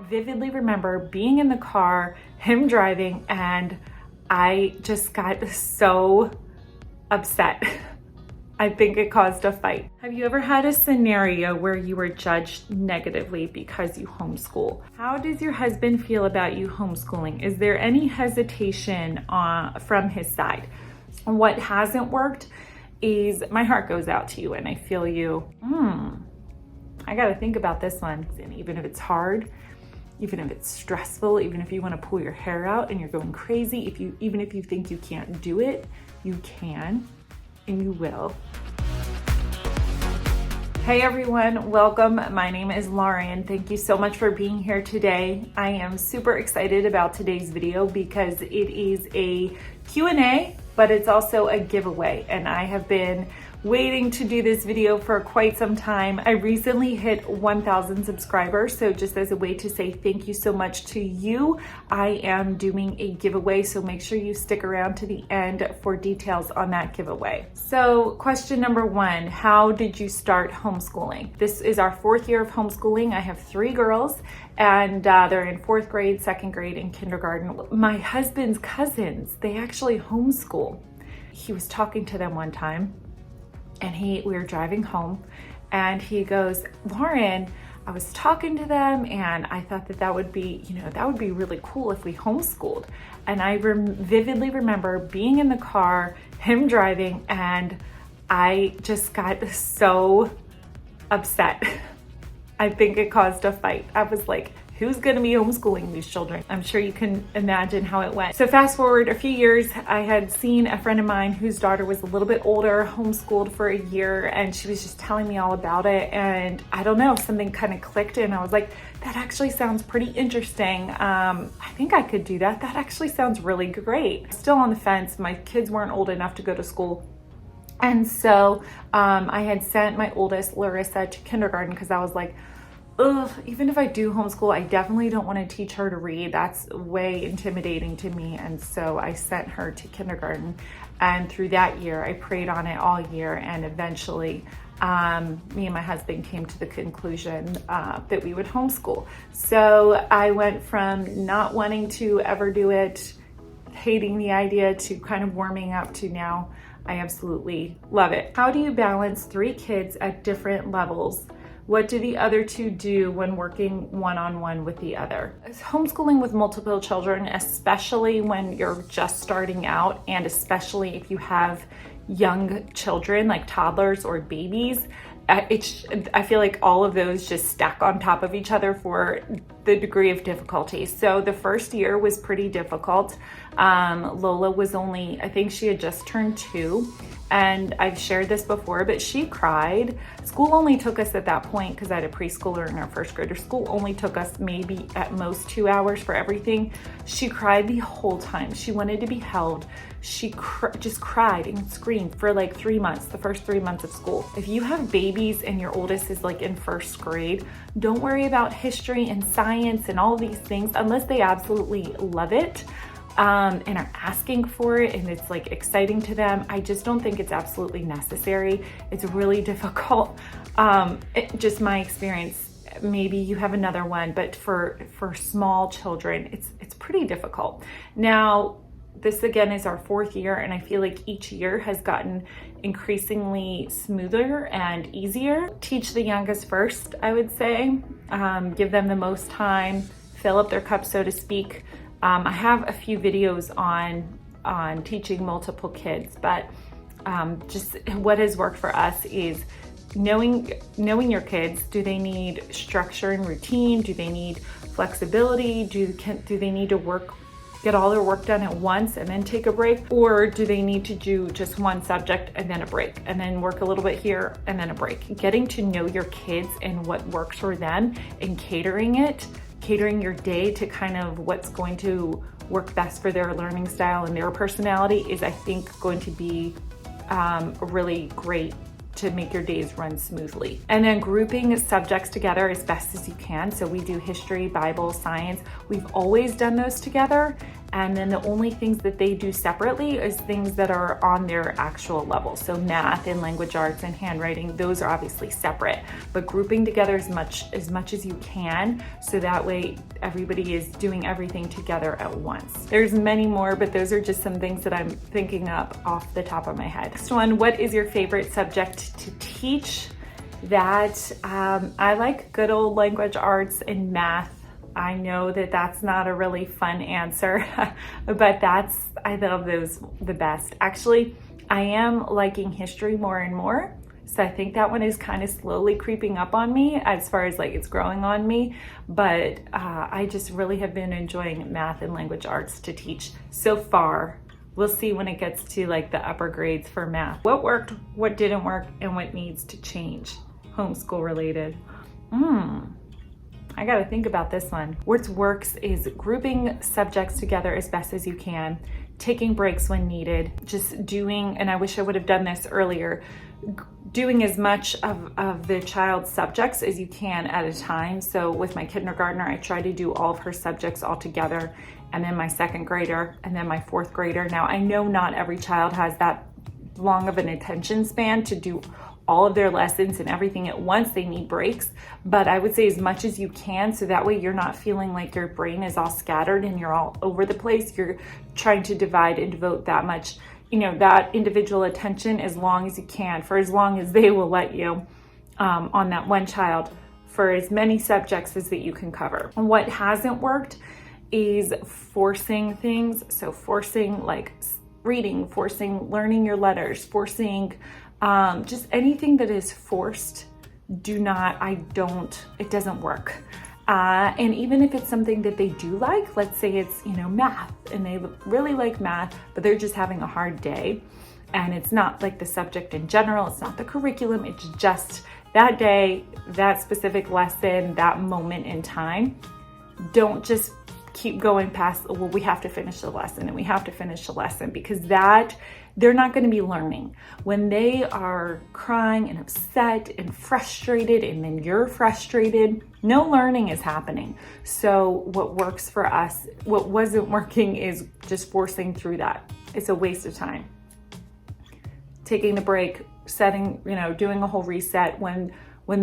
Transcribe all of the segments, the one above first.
vividly remember being in the car, him driving, and I just got so upset. I think it caused a fight. Have you ever had a scenario where you were judged negatively because you homeschool? How does your husband feel about you homeschooling? Is there any hesitation from his side? What hasn't worked is my heart goes out to you and I feel you, I gotta think about this one. And even if it's hard, even if it's stressful, even if you wanna pull your hair out and you're going crazy, even if you think you can't do it, you can. And you will. Hey everyone, welcome. My name is Lauren. Thank you so much for being here today. I am super excited about today's video because it is a Q&A, but it's also a giveaway. And I have been waiting to do this video for quite some time. I recently hit 1,000 subscribers, so just as a way to say thank you so much to you, I am doing a giveaway, so make sure you stick around to the end for details on that giveaway. So question number one, how did you start homeschooling? This is our 4th year of homeschooling. I have 3 girls and they're in 4th grade, 2nd grade, and kindergarten. My husband's cousins, they actually homeschool. He was talking to them one time and we were driving home and he goes, Lauren, I was talking to them and I thought that would be, that would be really cool if we homeschooled. And I vividly remember being in the car, him driving, and I just got so upset. I think it caused a fight. I was like, who's gonna be homeschooling these children? I'm sure you can imagine how it went. So fast forward a few years, I had seen a friend of mine whose daughter was a little bit older, homeschooled for a year, and she was just telling me all about it. And I don't know, something kind of clicked and I was like, that actually sounds pretty interesting. I think I could do that. That actually sounds really great. Still on the fence, my kids weren't old enough to go to school. And so I had sent my oldest, Larissa, to kindergarten because I was like, ugh, even if I do homeschool, I definitely don't want to teach her to read. That's way intimidating to me. And so I sent her to kindergarten. And through that year, I prayed on it all year. And eventually, me and my husband came to the conclusion that we would homeschool. So I went from not wanting to ever do it, hating the idea, to kind of warming up to now I absolutely love it. How do you balance 3 kids at different levels? What do the other 2 do when working one-on-one with the other? Homeschooling with multiple children, especially when you're just starting out, and especially if you have young children like toddlers or babies, I feel like all of those just stack on top of each other for the degree of difficulty. So the first year was pretty difficult. Lola was only, I think she had just turned 2. And I've shared this before, but she cried. School only took us at that point, because I had a preschooler and our 1st grader, school only took us maybe at most 2 hours for everything. She cried the whole time. She wanted to be held. She just cried and screamed for like 3 months, the first 3 months of school. If you have babies and your oldest is like in 1st grade, don't worry about history and science and all these things unless they absolutely love it. And are asking for it and it's like exciting to them. I just don't think it's absolutely necessary. It's really difficult. Just my experience, maybe you have another one, but for small children, it's pretty difficult. Now, this again is our 4th year and I feel like each year has gotten increasingly smoother and easier. Teach the youngest first, I would say. Give them the most time, fill up their cup, so to speak. I have a few videos on teaching multiple kids, but just what has worked for us is knowing your kids. Do they need structure and routine? Do they need flexibility? Do they need to get all their work done at once and then take a break? Or do they need to do just one subject and then a break, and then work a little bit here and then a break? Getting to know your kids and what works for them and catering your day to kind of what's going to work best for their learning style and their personality is, I think, going to be really great to make your days run smoothly. And then grouping subjects together as best as you can. So we do history, Bible, science. We've always done those together. And then the only things that they do separately is things that are on their actual level. So math and language arts and handwriting, those are obviously separate, but grouping together as much as you can, so that way everybody is doing everything together at once. There's many more, but those are just some things that I'm thinking up off the top of my head. Next one, what is your favorite subject to teach? That I like good old language arts and math. I know that that's not a really fun answer, but I love those the best. Actually, I am liking history more and more. So I think that one is kind of slowly creeping up on me as far as like it's growing on me. But I just really have been enjoying math and language arts to teach so far. We'll see when it gets to like the upper grades for math. What worked, what didn't work, and what needs to change? Homeschool related. I gotta think about this one. What works is grouping subjects together as best as you can, taking breaks when needed, just doing, and I wish I would have done this earlier, doing as much of the child's subjects as you can at a time. So with my kindergartner, I try to do all of her subjects all together, and then my second grader, and then my fourth grader. Now I know not every child has that long of an attention span to do all of their lessons and everything at once. They need breaks, but I would say as much as you can, so that way you're not feeling like your brain is all scattered and you're all over the place. You're trying to divide and devote that much, that individual attention as long as you can, for as long as they will let you, on that one child, for as many subjects as that you can cover. And what hasn't worked is forcing things. So forcing like reading, forcing learning your letters, forcing just anything that is forced, it doesn't work. And even if it's something that they do like, let's say it's, math, and they really like math, but they're just having a hard day, and it's not like the subject in general, it's not the curriculum, it's just that day, that specific lesson, that moment in time. Don't just keep going past, well, we have to finish the lesson and we have to finish the lesson, because they're not going to be learning. When they are crying and upset and frustrated, and then you're frustrated, no learning is happening. So what works for us, what wasn't working, is just forcing through that. It's a waste of time. Taking the break, setting, doing a whole reset when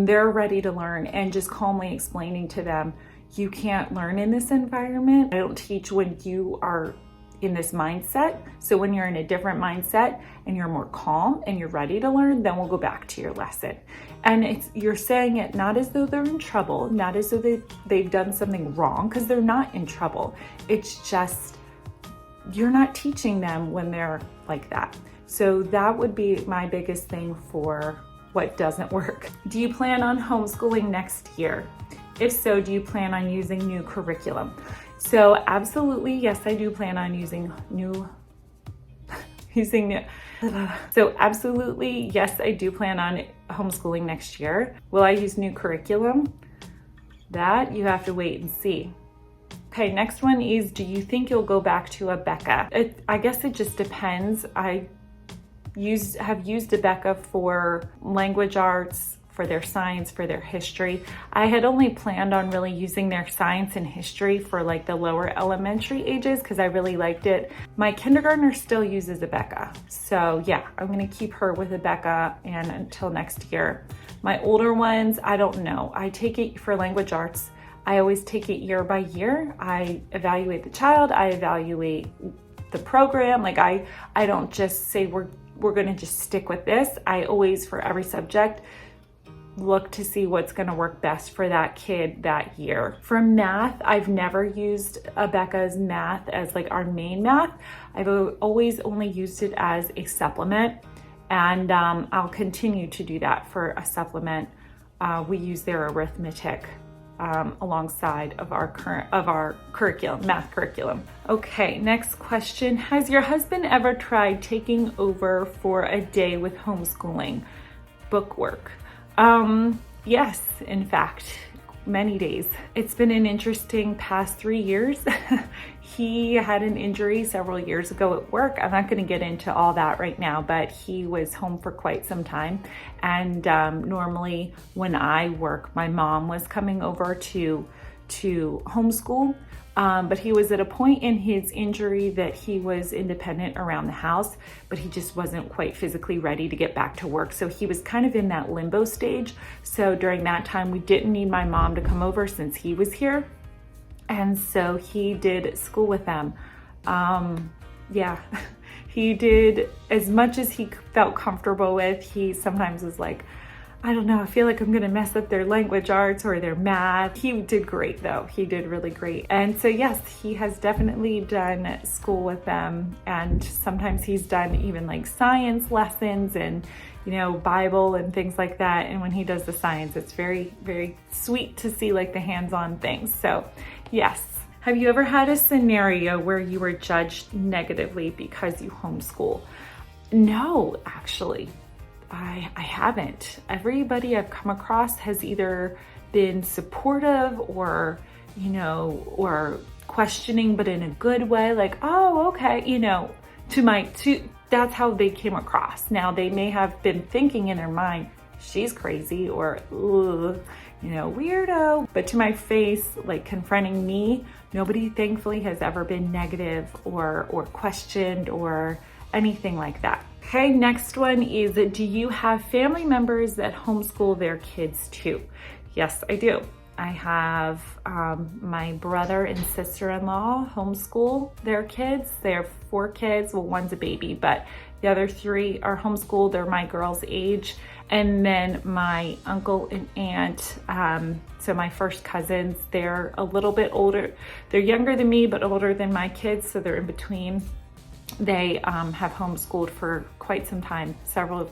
they're ready to learn, and just calmly explaining to them, you can't learn in this environment. I don't teach when you are in this mindset. So when you're in a different mindset and you're more calm and you're ready to learn, then we'll go back to your lesson. And you're saying it not as though they're in trouble, not as though they've done something wrong, because they're not in trouble. It's just, you're not teaching them when they're like that. So that would be my biggest thing for what doesn't work. Do you plan on homeschooling next year? If so, do you plan on using new curriculum? So absolutely, yes, I do plan on using new. So absolutely, yes, I do plan on homeschooling next year. Will I use new curriculum? That you have to wait and see. Okay, next one is, do you think you'll go back to a Becca? I guess it just depends. I have used a Becca for language arts, for their science, for their history. I had only planned on really using their science and history for like the lower elementary ages, because I really liked it. My kindergartner still uses a Becca. So yeah, I'm gonna keep her with a Becca and until next year. My older ones, I don't know. I take it for language arts. I always take it year by year. I evaluate the child, I evaluate the program. Like I don't just say we're gonna just stick with this. I always, for every subject, look to see what's going to work best for that kid that year. For math, I've never used a Becca's math as like our main math. I've always only used it as a supplement, and I'll continue to do that for a supplement. We use their arithmetic alongside of our curriculum, math curriculum. Okay, next question. Has your husband ever tried taking over for a day with homeschooling bookwork? Yes, in fact, many days. It's been an interesting past 3 years. He had an injury several years ago at work. I'm not going to get into all that right now, but he was home for quite some time. And normally when I work, my mom was coming over to to homeschool. But he was at a point in his injury that he was independent around the house, but he just wasn't quite physically ready to get back to work. So he was kind of in that limbo stage. So during that time, we didn't need my mom to come over since he was here. And so he did school with them. Yeah, he did as much as he felt comfortable with. He sometimes was like, I don't know, I feel like I'm gonna mess up their language arts or their math. He did great though, he did really great. And so yes, he has definitely done school with them, and sometimes he's done even like science lessons and, you know, Bible and things like that. And when he does the science, it's very, very sweet to see like the hands-on things. So yes. Have you ever had a scenario where you were judged negatively because you homeschool? No, actually. I haven't. Everybody I've come across has either been supportive or, you know, or questioning, but in a good way, like, oh, okay, you know, that's how they came across. Now they may have been thinking in their mind, she's crazy or, ugh, you know, weirdo. But to my face, like confronting me, nobody thankfully has ever been negative or questioned or anything like that. Okay, next one is, do you have family members that homeschool their kids too? Yes, I do. I have my brother and sister-in-law homeschool their kids. They have 4 kids. Well, one's a baby, but the other 3 are homeschooled. They're my girls' age. And then my uncle and aunt, so my first cousins, they're a little bit older. They're younger than me, but older than my kids, so they're in between. They have homeschooled for quite some time, several,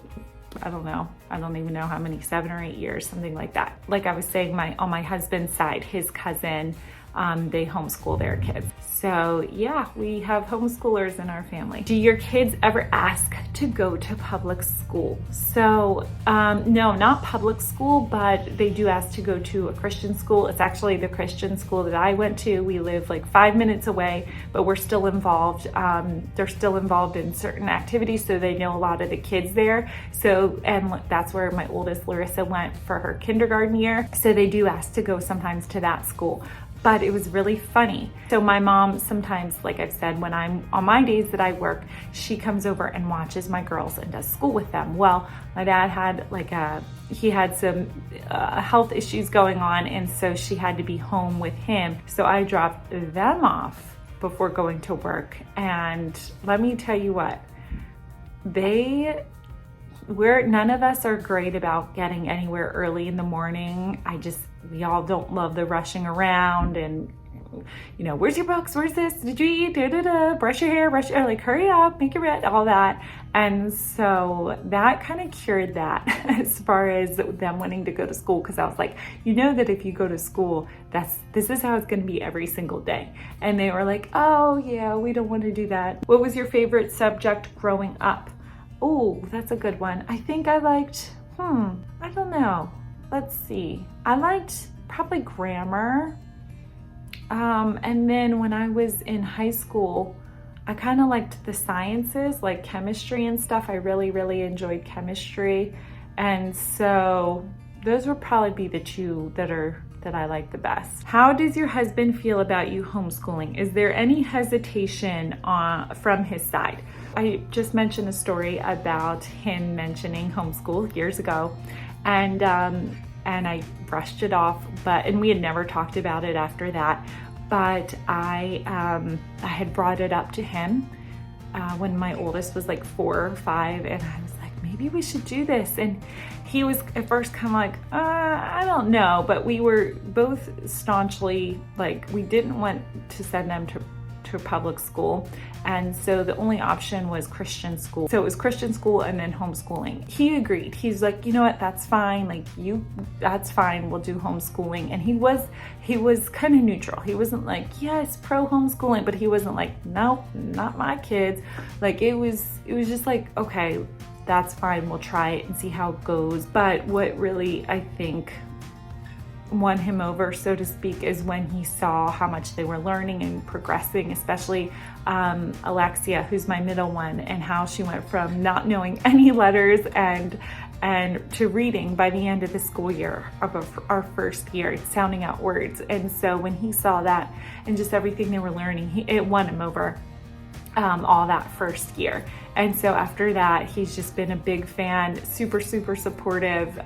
I don't even know how many, 7 or 8 years, something like that. Like I was saying, on my husband's side, his cousin, they homeschool their kids. So yeah, we have homeschoolers in our family. Do your kids ever ask to go to public school? So no, not public school, but they do ask to go to a Christian school. It's actually the Christian school that I went to. We live like 5 minutes away, but we're still involved. They're still involved in certain activities, so they know a lot of the kids there. So, and that's where my oldest Larissa went for her kindergarten year. So they do ask to go sometimes to that school. But it was really funny. So my mom sometimes, like I've said, when I'm on my days that I work, she comes over and watches my girls and does school with them. Well, my dad had he had some health issues going on, and so she had to be home with him. So I dropped them off before going to work. And let me tell you what, none of us are great about getting anywhere early in the morning. We all don't love the rushing around and, you know, where's your books? Where's this? Did you eat? Brush your hair, like hurry up, make your bed, all that. And so that kind of cured that as far as them wanting to go to school. Cause I was like, you know that if you go to school, this is how it's going to be every single day. And they were like, oh yeah, we don't want to do that. What was your favorite subject growing up? Oh, that's a good one. I think I liked, I don't know. Let's see. I liked probably grammar. And then when I was in high school, I kind of liked the sciences, like chemistry and stuff. I really, really enjoyed chemistry. And so those would probably be the 2 that I like the best. How does your husband feel about you homeschooling? Is there any hesitation from his side? I just mentioned a story about him mentioning homeschool years ago, and I brushed it off, and we had never talked about it after that. But I had brought it up to him when my oldest was like 4 or 5, and I was like, maybe we should do this. And he was at first kind of like, I don't know, but we were both staunchly like, we didn't want to send them to public school. And so the only option was Christian school. So it was Christian school and then homeschooling. He agreed. He's like, you know what, that's fine. That's fine. We'll do homeschooling. And he was kind of neutral. He wasn't like, yes, pro homeschooling, but he wasn't like, no, not my kids. Like it was just like, okay, that's fine. We'll try it and see how it goes. But what really, I think, won him over, so to speak, is when he saw how much they were learning and progressing, especially Alexia, who's my middle one, and how she went from not knowing any letters and to reading by the end of the school year of our first year, sounding out words. And so when he saw that and just everything they were learning, it won him over all that first year. And so after that, he's just been a big fan, super supportive.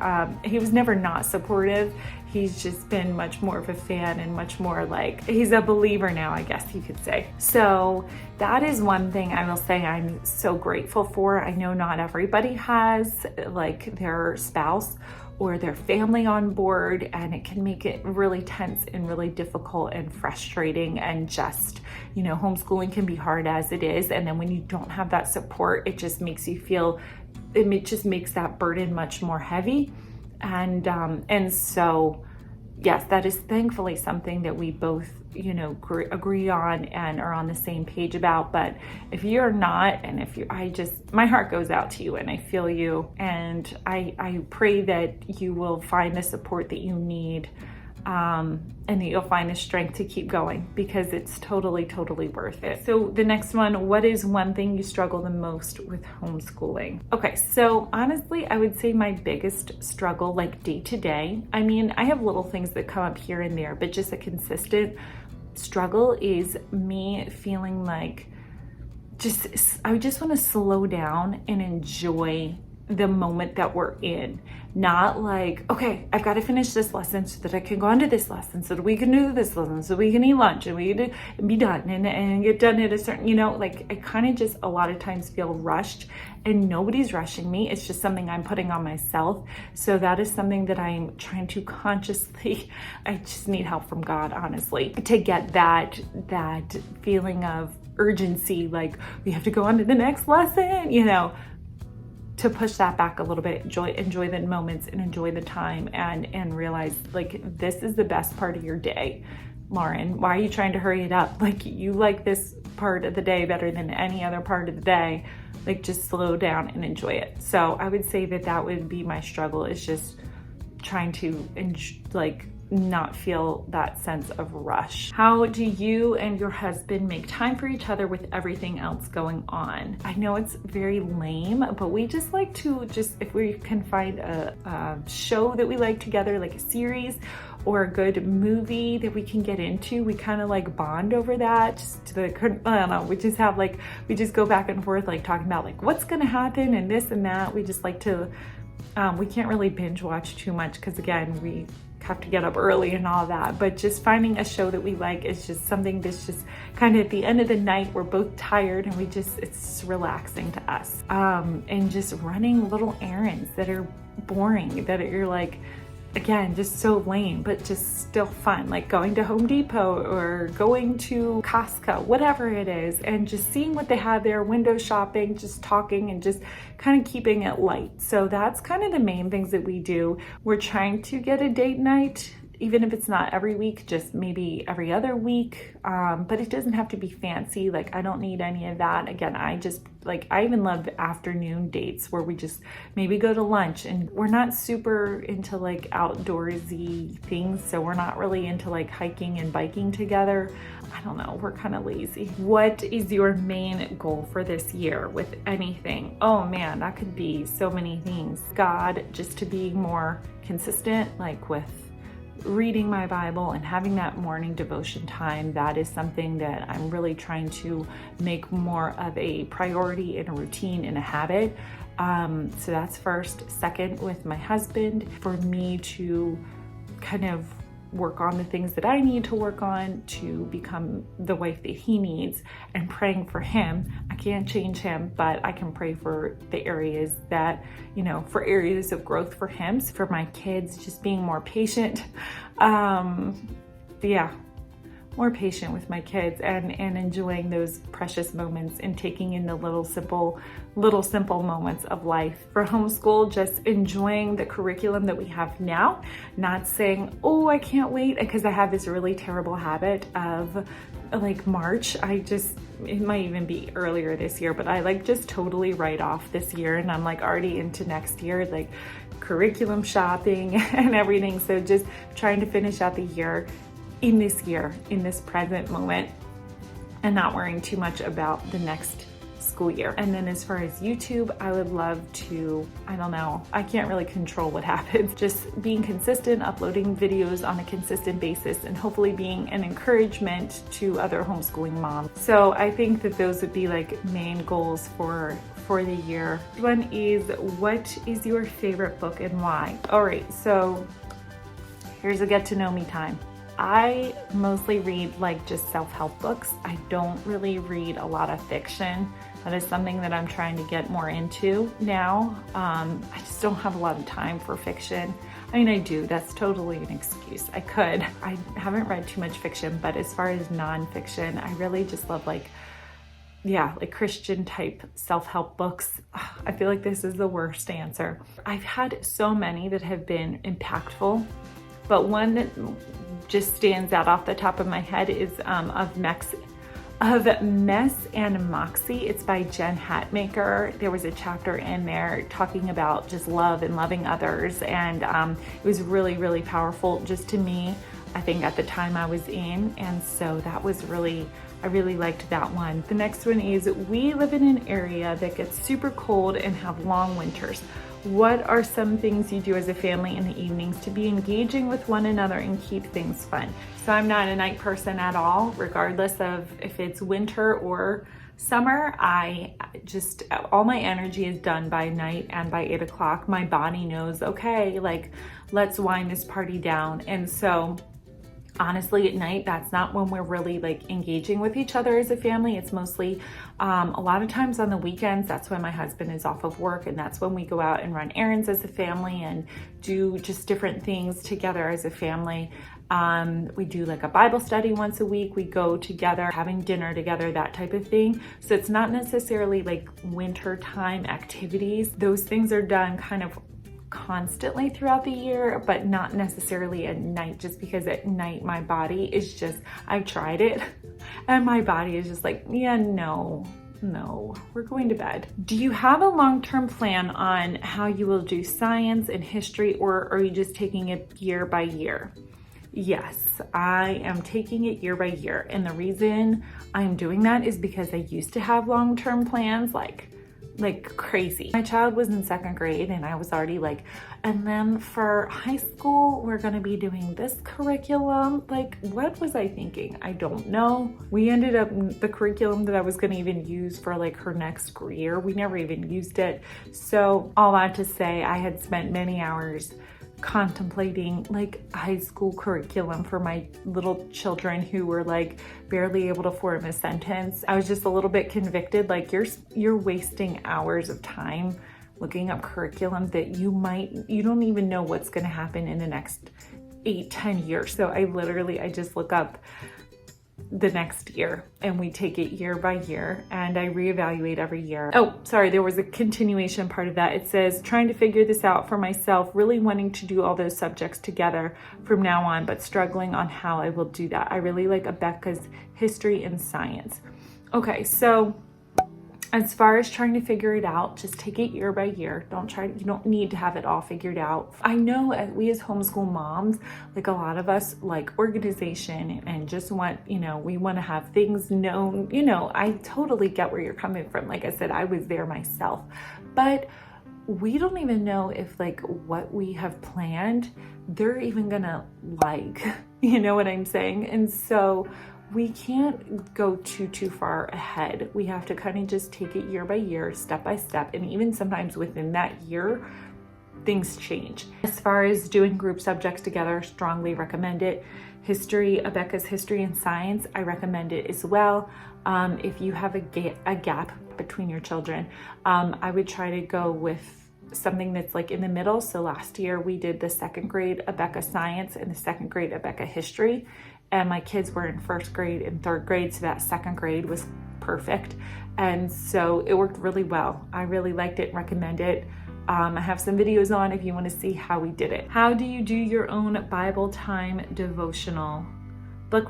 He was never not supportive. He's just been much more of a fan and much more like, he's a believer now, I guess you could say. So that is one thing I will say I'm so grateful for. I know not everybody has like their spouse or their family on board, and it can make it really tense and really difficult and frustrating, and just, you know, homeschooling can be hard as it is. And then when you don't have that support, it just makes you feel, it just makes that burden much more heavy. And so, yes, that is thankfully something that we both, you know, agree on and are on the same page about. But if you're not, and if you, my heart goes out to you and I feel you, and I pray that you will find the support that you need, and that you'll find the strength to keep going, because it's totally worth it. So the next one, what is one thing you struggle the most with homeschooling? Okay, so honestly, I would say my biggest struggle, like day to day, I mean, I have little things that come up here and there, but just a consistent struggle is me feeling like I just want to slow down and enjoy the moment that we're in. Not like, okay, I've got to finish this lesson so that I can go on to this lesson, so that we can do this lesson, so we can eat lunch and we can be done and get done at a certain, you know, like I kind of just a lot of times feel rushed, and nobody's rushing me. It's just something I'm putting on myself. So that is something that I'm trying to consciously, I just need help from God, honestly, to get that feeling of urgency, like we have to go on to the next lesson, you know, to push that back a little bit, enjoy the moments and enjoy the time, and realize like this is the best part of your day. Lauren, why are you trying to hurry it up? Like you like this part of the day better than any other part of the day. Like just slow down and enjoy it. So I would say that would be my struggle, is just trying to not feel that sense of rush. How do you and your husband make time for each other with everything else going on? I know it's very lame, but we just like to if we can find a show that we like together, like a series or a good movie that we can get into, we kind of like bond over that. I don't know, we just go back and forth, like talking about like what's gonna happen and this and that. We just like to, we can't really binge watch too much because again, we have to get up early and all that, but just finding a show that we like is just something that's just kind of at the end of the night, we're both tired and it's relaxing to us. And just running little errands that are boring, that you're like, again, just so lame, but just still fun, like going to Home Depot or going to Costco, whatever it is, and just seeing what they have there, window shopping, just talking and just kind of keeping it light. So that's kind of the main things that we do. We're trying to get a date night, even if it's not every week, just maybe every other week. But it doesn't have to be fancy. Like I don't need any of that. Again, I even love afternoon dates where we just maybe go to lunch, and we're not super into like outdoorsy things. So we're not really into like hiking and biking together. I don't know, we're kind of lazy. What is your main goal for this year with anything? Oh man, that could be so many things. God, just to be more consistent, like with reading my Bible and having that morning devotion time. That is something that I'm really trying to make more of a priority and a routine and a habit. So that's first. Second, with my husband, for me to kind of work on the things that I need to work on to become the wife that he needs, and praying for him. I can't change him, but I can pray for the areas that, you know, for areas of growth for him. So for my kids, just being more patient. Yeah. more patient with my kids and enjoying those precious moments and taking in the little simple moments of life. For homeschool, just enjoying the curriculum that we have now, not saying, oh, I can't wait, because I have this really terrible habit of like March, it might even be earlier this year, but I like just totally write off this year and I'm like already into next year, like curriculum shopping and everything. So just trying to finish out the year, in this present moment, and not worrying too much about the next school year. And then as far as YouTube, I would love to, I don't know, I can't really control what happens, just being consistent, uploading videos on a consistent basis, and hopefully being an encouragement to other homeschooling moms. So I think that those would be like main goals for the year. One is, what is your favorite book and why? All right, so here's a get to know me time. I mostly read like just self-help books. I don't really read a lot of fiction. That is something that I'm trying to get more into now. I just don't have a lot of time for fiction. I mean, I do, that's totally an excuse. I haven't read too much fiction, but as far as nonfiction, I really just love like Christian type self-help books. I feel like this is the worst answer. I've had so many that have been impactful, but one that just stands out off the top of my head is of Mess and Moxie. It's by Jen Hatmaker. There was a chapter in there talking about just love and loving others, and it was really, really powerful just to me, I think, at the time I was in, and so that was I really liked that one. The next one is, we live in an area that gets super cold and have long winters. What are some things you do as a family in the evenings to be engaging with one another and keep things fun? So I'm not a night person at all, regardless of if it's winter or summer. All my energy is done by night, and by 8 o'clock, my body knows, okay, like, let's wind this party down. And so honestly, at night, that's not when we're really like engaging with each other as a family. It's mostly a lot of times on the weekends. That's when my husband is off of work, and that's when we go out and run errands as a family and do just different things together as a family. We do like a Bible study once a week. We go together, having dinner together, that type of thing. So it's not necessarily like winter time activities. Those things are done kind of constantly throughout the year, but not necessarily at night, just because at night my body is just, I've tried it and my body is just like, yeah, no, we're going to bed. Do you have a long-term plan on how you will do science and history, or are you just taking it year by year? Yes, I am taking it year by year. And the reason I'm doing that is because I used to have long-term plans like crazy. My child was in 2nd grade and I was already like, and then for high school, we're gonna be doing this curriculum. Like, what was I thinking? I don't know. We ended up, the curriculum that I was gonna even use for like her next year, we never even used it. So all that to say, I had spent many hours contemplating like high school curriculum for my little children who were like barely able to form a sentence. I was just a little bit convicted, like you're wasting hours of time looking up curriculum that you don't even know what's going to happen in the next 8-10 years. So I just look up the next year and we take it year by year, and I reevaluate every year. Oh, sorry, there was a continuation part of that. It says, trying to figure this out for myself, really wanting to do all those subjects together from now on, but struggling on how I will do that. I really like Abeka's history and science. Okay, so as far as trying to figure it out, just take it year by year. You don't need to have it all figured out. I know we as homeschool moms, like a lot of us like organization and just want, we want to have things known. I totally get where you're coming from. Like I said, I was there myself, but we don't even know if like what we have planned, they're even gonna like, you know what I'm saying? And so we can't go too far ahead. We have to kind of just take it year by year, step by step. And even sometimes within that year, things change. As far as doing group subjects together, strongly recommend it. Abeka's history and science, I recommend it as well. If you have a gap between your children, I would try to go with something that's like in the middle. So last year we did the 2nd grade Abeka science and the 2nd grade Abeka history. and my kids were in first grade and third grade, so that second grade was perfect. And so it worked really well. I really liked it, recommend it. I have some videos on if you want to see how we did it. How do you do your own Bible time devotional? Book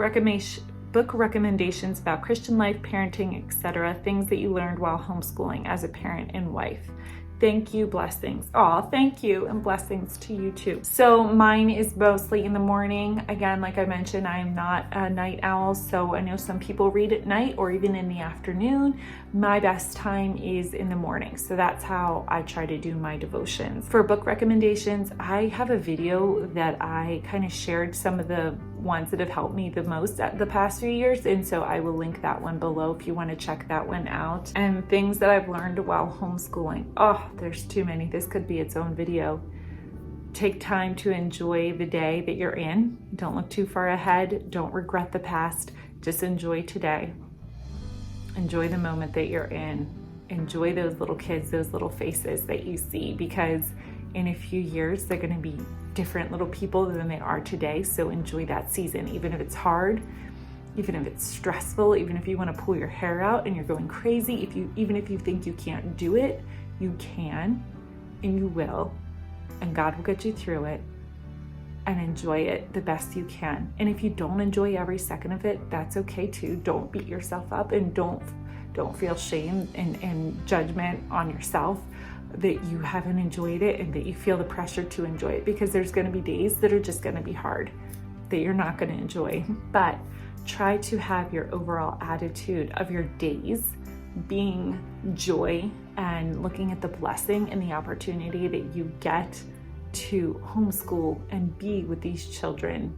recommendations about Christian life, parenting, etc. Things that you learned while homeschooling as a parent and wife. Thank you, blessings. Aw, thank you, and blessings to you too. So mine is mostly in the morning. Again, like I mentioned, I am not a night owl, so I know some people read at night or even in the afternoon. My best time is in the morning, so that's how I try to do my devotions. For book recommendations, I have a video that I kind of shared some of the ones that have helped me the most at the past few years, and so I will link that one below if you want to check that one out. And things that I've learned while homeschooling. Oh, there's too many. This could be its own video. Take time to enjoy the day that you're in. Don't look too far ahead. Don't regret the past. Just enjoy today. Enjoy the moment that you're in. Enjoy those little kids, those little faces that you see, because in a few years, they're going to be different little people than they are today. So enjoy that season, even if it's hard, even if it's stressful, even if you want to pull your hair out and you're going crazy, even if you think you can't do it, you can and you will, and God will get you through it. And enjoy it the best you can. And if you don't enjoy every second of it, that's okay too. Don't beat yourself up, and don't feel shame and judgment on yourself that you haven't enjoyed it and that you feel the pressure to enjoy it, because there's going to be days that are just going to be hard, that you're not going to enjoy. But try to have your overall attitude of your days being joy and looking at the blessing and the opportunity that you get to homeschool and be with these children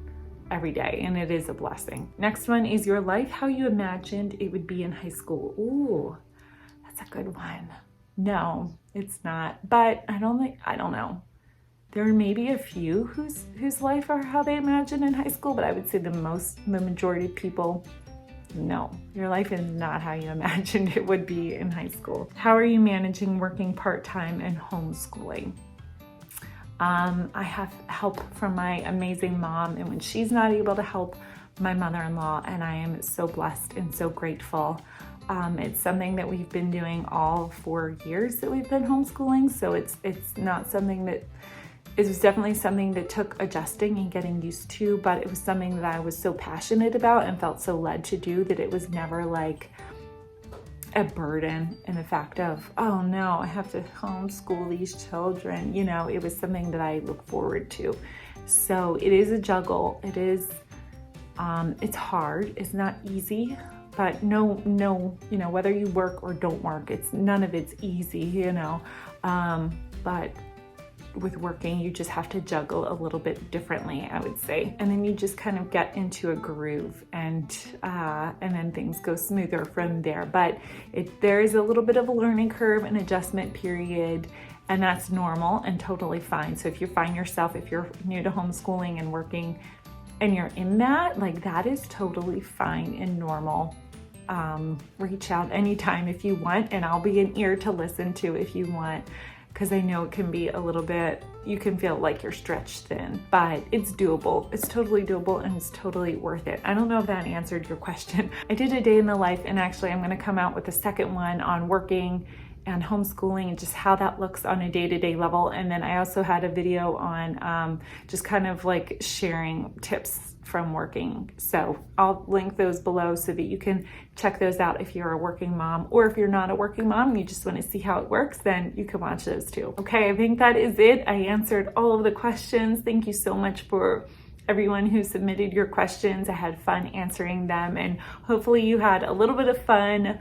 every day, and it is a blessing. Next one is your life how you imagined it would be in high school. Ooh, that's a good one. No, it's not, but I don't know. There may be a few whose life are how they imagine in high school, but I would say the majority of people, no, your life is not how you imagined it would be in high school. How are you managing working part-time and homeschooling? I have help from my amazing mom, and when she's not able to help, my mother-in-law, and I am so blessed and so grateful. It's something that we've been doing all 4 years that we've been homeschooling, so it's not something that, it was definitely something that took adjusting and getting used to, but it was something that I was so passionate about and felt so led to do that it was never like a burden in the fact of, oh no, I have to homeschool these children. You know, it was something that I look forward to. So it is a juggle. It is, it's hard. It's not easy, but no, you know, whether you work or don't work, none of it's easy, you know, but with working, you just have to juggle a little bit differently, I would say. And then you just kind of get into a groove, and then things go smoother from there. But there is a little bit of a learning curve and adjustment period, and that's normal and totally fine. So if you find yourself, if you're new to homeschooling and working and you're in that, like, that is totally fine and normal. Reach out anytime if you want, and I'll be an ear to listen to if you want, because I know it can be a little bit, you can feel like you're stretched thin, but it's doable. It's totally doable, and it's totally worth it. I don't know if that answered your question. I did a day in the life, and actually I'm going to come out with a second one on working and homeschooling and just how that looks on a day-to-day level. And then I also had a video on just kind of like sharing tips from working. So I'll link those below so that you can check those out if you're a working mom, or if you're not a working mom and you just want to see how it works, then you can watch those too. Okay, I think that is it. I answered all of the questions. Thank you so much for everyone who submitted your questions. I had fun answering them, and hopefully you had a little bit of fun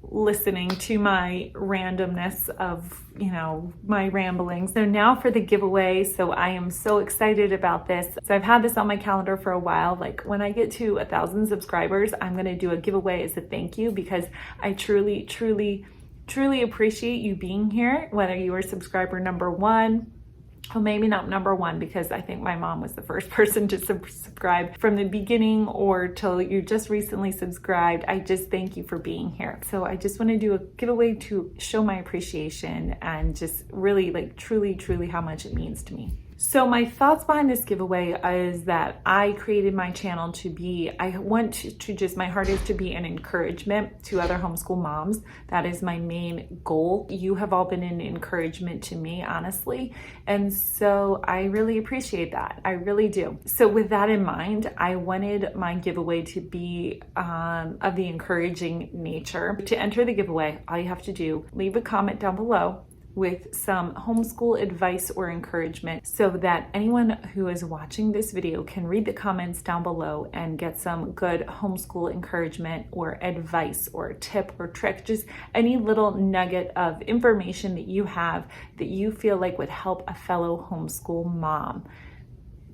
listening to my randomness of, you know, my ramblings. So now for the giveaway. So I am so excited about this. So I've had this on my calendar for a while. Like, when I get to 1,000 subscribers, I'm going to do a giveaway as a thank you, because I truly appreciate you being here, whether you are subscriber number 1, well, maybe not number 1, because I think my mom was the first person to subscribe from the beginning, or till you just recently subscribed. I just thank you for being here. So I just want to do a giveaway to show my appreciation and just really, like, truly how much it means to me. So my thoughts behind this giveaway is that I created my channel to be, I want to just, my heart is to be an encouragement to other homeschool moms. That is my main goal. You have all been an encouragement to me, honestly. And so I really appreciate that. I really do. So with that in mind, I wanted my giveaway to be of the encouraging nature. To enter the giveaway, all you have to do, leave a comment down below with some homeschool advice or encouragement so that anyone who is watching this video can read the comments down below and get some good homeschool encouragement or advice or tip or trick, just any little nugget of information that you have that you feel like would help a fellow homeschool mom.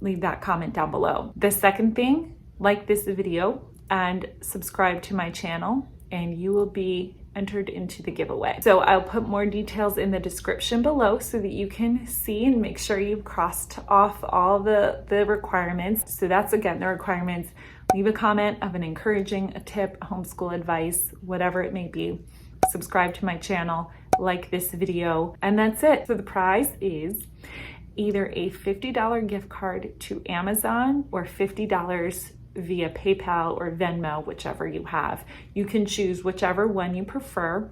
Leave that comment down below. The second thing, like this video and subscribe to my channel and you will be entered into the giveaway. So I'll put more details in the description below so that you can see and make sure you've crossed off all the requirements. So that's, again, the requirements. Leave a comment of an encouraging, a tip, homeschool advice, whatever it may be. Subscribe to my channel, like this video, and that's it. So the prize is either a $50 gift card to Amazon or $50 via PayPal or Venmo, whichever you have. You can choose whichever one you prefer,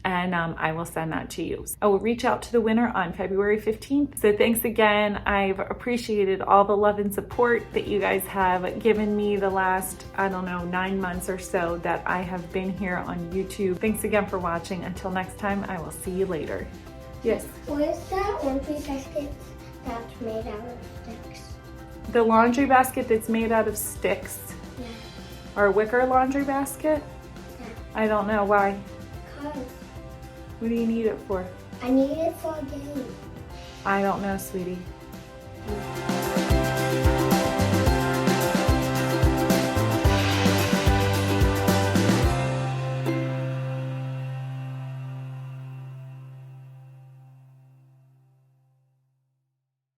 and I will send that to you. I will reach out to the winner on February 15th. So thanks again. I've appreciated all the love and support that you guys have given me the last, 9 months or so that I have been here on YouTube. Thanks again for watching. Until next time, I will see you later. Yes? What is that laundry basket that's made out of sticks? The laundry basket that's made out of sticks? Yeah. Our wicker laundry basket? Yeah. I don't know. Why? Because What do you need it for? I need it for a game. I don't know, sweetie.